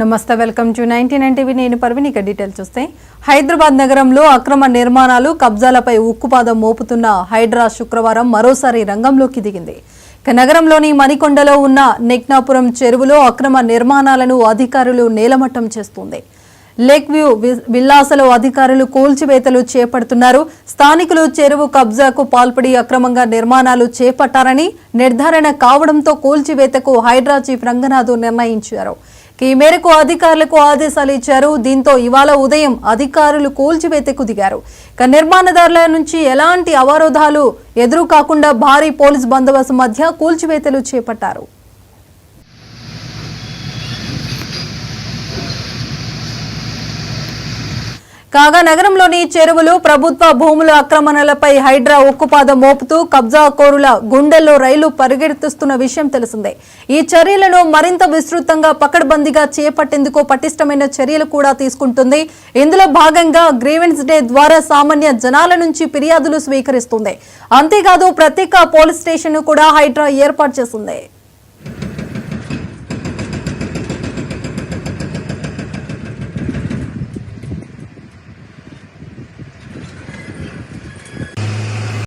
నమస్తే welcome to 99 TV నేను పర్వీని details చూస్తే హైదరాబాద్ నగరంలో అక్రమ నిర్మాణాలు కబ్జాలపై ఉక్కుపాదం మోపుతున్న హైడ్రా శుక్రవారం మరోసారి రంగంలోకి దిగింది. నగరంలోని మణికొండలో ఉన్న నెక్నాపురం చెరువులో అక్రమ నిర్మాణాలను అధికారులు నేలమట్టం చేస్తుంది. లేక్ వ్యూ విల్లాసలో అధికారులు కూల్చివేతలు చేపడుతున్నారు. స్థానికులు చెరువు కబ్జాకు పాల్పడి అక్రమంగా నిర్మాణాలు చేపట్టారని నిర్ధారణ కావడంతో కూల్చివేతకు హైడ్రా చీఫ్ రంగనాథ్ నిర్ణయించారు. ఈ మేరకు అధికారులకు ఆదేశాలు ఇచ్చారు. దీంతో ఇవాళ ఉదయం అధికారులు కూల్చివేతకు దిగారు. నిర్మాణదారుల నుంచి ఎలాంటి అవరోధాలు ఎదురు కాకుండా భారీ పోలీస్ బందోబస్తు మధ్య కూల్చివేతలు చేపట్టారు. కాగా నగరంలోని చెరువులు ప్రభుత్వ భూముల ఆక్రమణలపై హైడ్రా ఉక్కుపాదం మోపుతూ కబ్జాకోరుల గుండెల్లో రైలు పరిగెత్తిస్తున్న విషయం తెలిసిందే. ఈ చర్యలను మరింత విస్తృతంగా పకడ్బందీగా చేపట్టేందుకు పటిష్టమైన చర్యలు కూడా తీసుకుంటుంది. ఇందులో భాగంగా గ్రీవెన్స్ డే ద్వారా సామాన్య జనాల నుంచి ఫిర్యాదులు స్వీకరిస్తుంది. అంతేకాదు ప్రత్యేక పోలీస్ స్టేషన్ కూడా హైడ్రా ఏర్పాటు చేసింది.